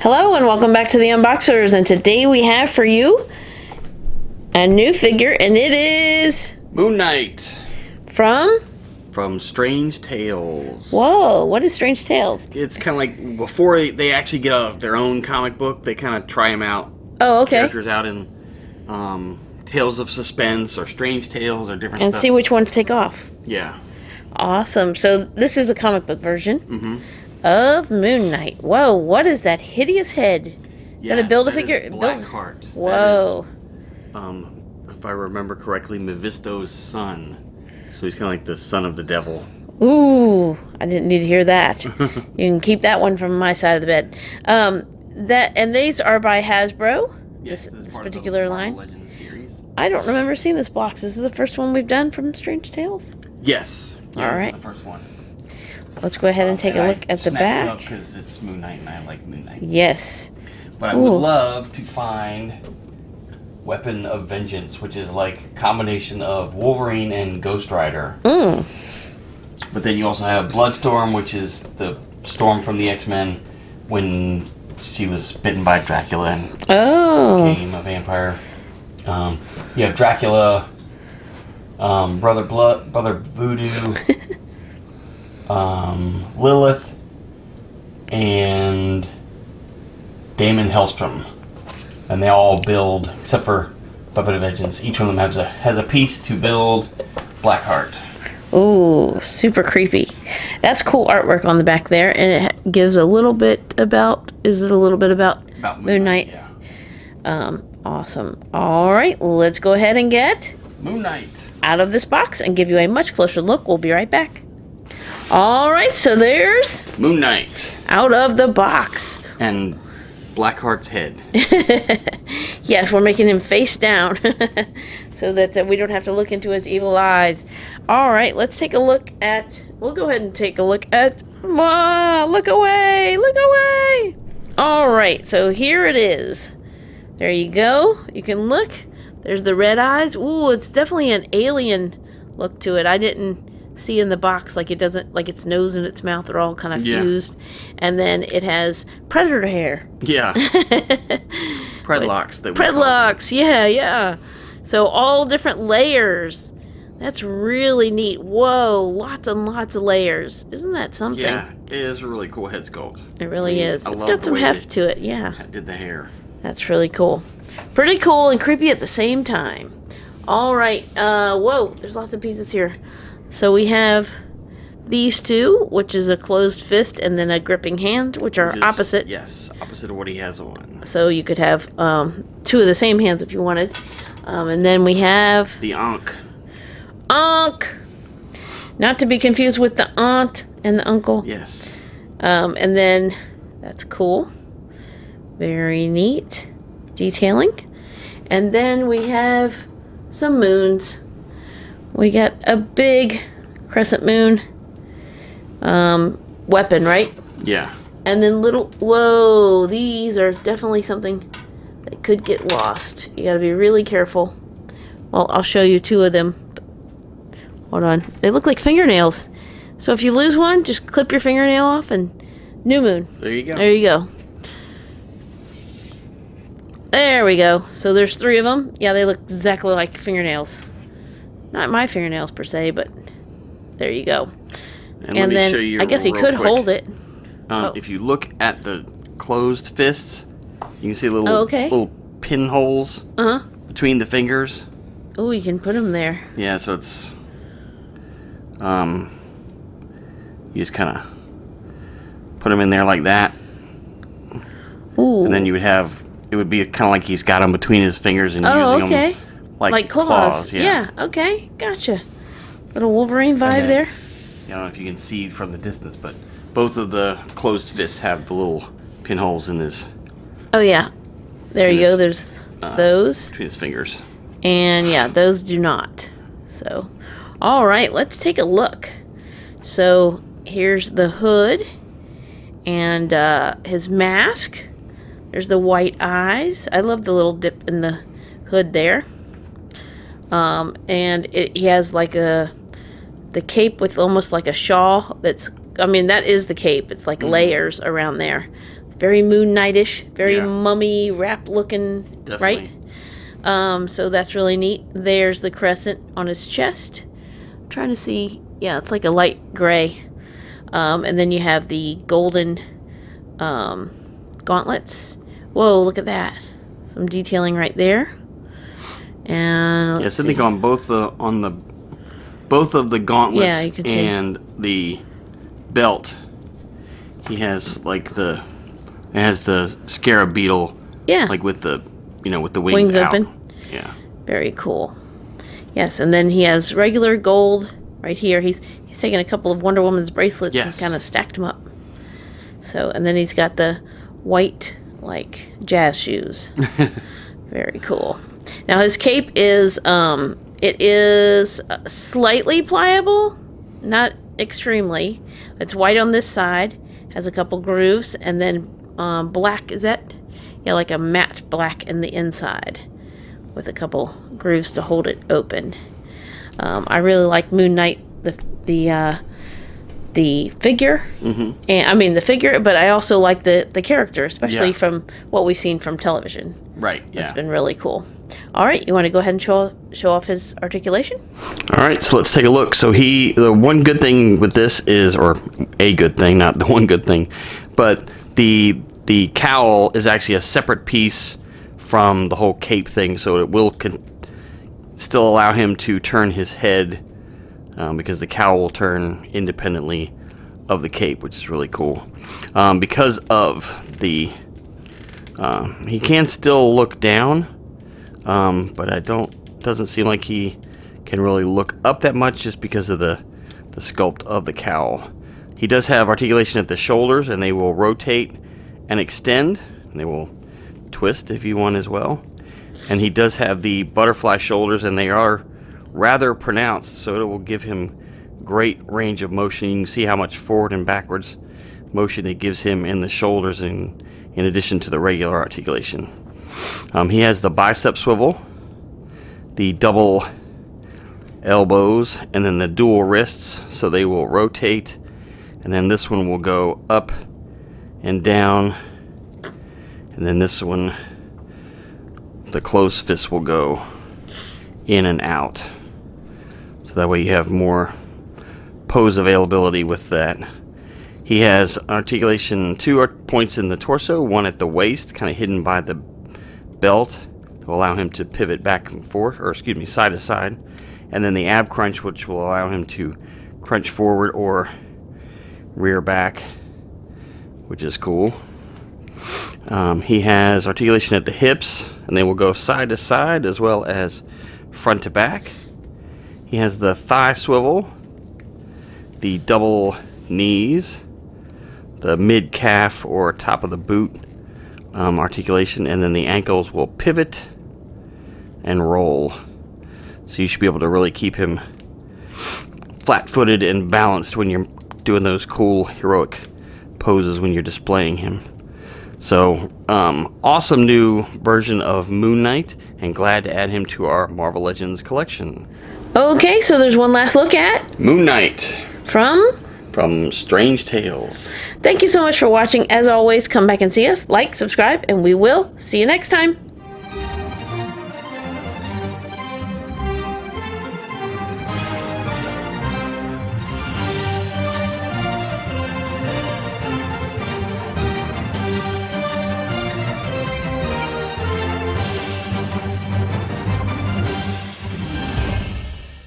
Hello and welcome back to the Unboxers, and today we have for you a new figure, and it is Moon Knight from Strange Tales. Whoa, what is Strange Tales? It's kind of like before they actually get their own comic book, they kind of try them out. Oh, okay. Characters out in Tales of Suspense or Strange Tales or different And stuff. see which one to take off. Yeah. Awesome. So this is a comic book version of Moon Knight. Whoa, what is that hideous head? Is that a Build-A-Figure? Blackheart. Whoa. That is, if I remember correctly, Mephisto's son. So he's kind of like the son of the devil. Ooh, I didn't need to hear that. You can keep that one from my side of the bed. And these are by Hasbro. Yes, this particular line. Legends series. I don't remember seeing this box. This is the first one we've done from Strange Tales. Yes. All right. This is the first one. Let's go ahead and take a look at the back. Because it's Moon Knight and I like Moon Knight. Yes. But I would love to find Weapon of Vengeance, which is like a combination of Wolverine and Ghost Rider. But then you also have Bloodstorm, which is the Storm from the X-Men when she was bitten by Dracula and became a vampire. You have Dracula, Brother Voodoo, Lilith, and Damon Hellstrom. And they all build, except for Weapon of Vengeance. Each one of them has a piece to build Blackheart. Ooh, super creepy. That's cool artwork on the back there, and it gives a little bit about. Is it a little bit about Moon Knight? Yeah. Awesome. All right, let's go ahead and get Moon Knight out of this box and give you a much closer look. We'll be right back. All right, so there's Moon Knight out of the box. And Blackheart's head. Yes, we're making him face down so that we don't have to look into his evil eyes. All right, let's take a look at... We'll go ahead and take a look at... Look away! Look away! All right, so here it is. There you go. You can look. There's the red eyes. Ooh, it's definitely an alien look to it. I didn't see in the box like it doesn't, like its nose and its mouth are all kind of fused. And then it has predator hair. Yeah. Predlocks. Predlocks, yeah. So all different layers. That's really neat. Whoa, lots and lots of layers. Isn't that something? Yeah, it is a really cool head sculpt. It really is. It's got some heft to it, yeah. Did the hair. That's really cool. Pretty cool and creepy at the same time. All right. Whoa, there's lots of pieces here. So we have these two, which is a closed fist and then a gripping hand, which are opposite. Yes, opposite of what he has on. So you could have two of the same hands if you wanted. And then we have the Ankh. Ankh. Not to be confused with the aunt and the uncle. Yes. And then that's cool. Very neat detailing. And then we have some moons. We got a big crescent moon weapon, right? Yeah. And then whoa, these are definitely something that could get lost. You gotta be really careful. Well, I'll show you two of them. Hold on. They look like fingernails. So if you lose one, just clip your fingernail off and new moon. There you go. There you go. There we go. So there's three of them. Yeah, they look exactly like fingernails. Not my fingernails per se, but there you go. And let me show you I guess he could hold it. If you look at the closed fists, you can see little pinholes between the fingers. Oh, you can put them there. Yeah, so it's you just kind of put them in there like that. Ooh. And then you would have, it would be kind of like he's got them between his fingers and using them like claws. Yeah, okay, gotcha. Little Wolverine vibe there. I don't know if you can see from the distance, but both of the closed fists have the little pinholes in his... Oh, yeah. There you go. There's those. Between his fingers. And, yeah, those do not. So, all right, let's take a look. So, here's the hood and his mask. There's the white eyes. I love the little dip in the hood there. And he has like the cape with almost like a shawl that's, I mean, that is the cape. It's like layers around there. very Moon Knight-ish, very Yeah. mummy wrap looking, Definitely. right? So that's really neat. There's the crescent on his chest. I'm trying to see. Yeah, it's like a light gray. And then you have the golden gauntlets. Whoa, look at that. Some detailing right there. And Yes, I think on both of the gauntlets Yeah, you can see. and the belt, he has like it has the scarab beetle, Yeah. like with the with the Wings out. open. Yeah. Very cool. Yes, and then he has regular gold right here. He's taken a couple of Wonder Woman's bracelets Yes. and kind of stacked them up. So, and then he's got the white, like, jazz shoes. Very cool. Now his cape is, it is slightly pliable, not extremely. It's white on this side, has a couple grooves, and then black, is that? Yeah, like a matte black in the inside, with a couple grooves to hold it open. I really like Moon Knight, the figure, and I mean the figure, but I also like the character, especially Yeah. from what we've seen from television. Right. It's Yeah. been really cool. All right, you want to go ahead and show off his articulation? All right, so let's take a look. So the one good thing with this is, or a good thing, not the one good thing, but the cowl is actually a separate piece from the whole cape thing, so it will still allow him to turn his head, because the cowl will turn independently of the cape, which is really cool. Because of the he can still look down, but doesn't seem like he can really look up that much just because of the sculpt of the cowl. He does have articulation at the shoulders, and they will rotate and extend, and they will twist if you want as well. And he does have the butterfly shoulders, and they are rather pronounced, so it will give him great range of motion. You can see how much forward and backwards motion it gives him in the shoulders, in addition to the regular articulation. He has the bicep swivel, the double elbows, and then the dual wrists, so they will rotate, and then this one will go up and down, and then this one, the closed fist, will go in and out, so that way you have more pose availability with that. He has articulation 2 points in the torso, one at the waist, kind of hidden by the belt, to allow him to pivot back and forth, or excuse me, side to side, and then the ab crunch, which will allow him to crunch forward or rear back, which is cool. He has articulation at the hips, and they will go side to side as well as front to back. He has the thigh swivel, the double knees, the mid calf or top of the boot articulation, and then the ankles will pivot and roll. So you should be able to really keep him flat-footed and balanced when you're doing those cool heroic poses when you're displaying him. So awesome new version of Moon Knight, and glad to add him to our Marvel Legends collection. Okay, so there's one last look at Moon Knight from Strange Tales. Thank you so much for watching. As always, come back and see us, like, subscribe, and we will see you next time.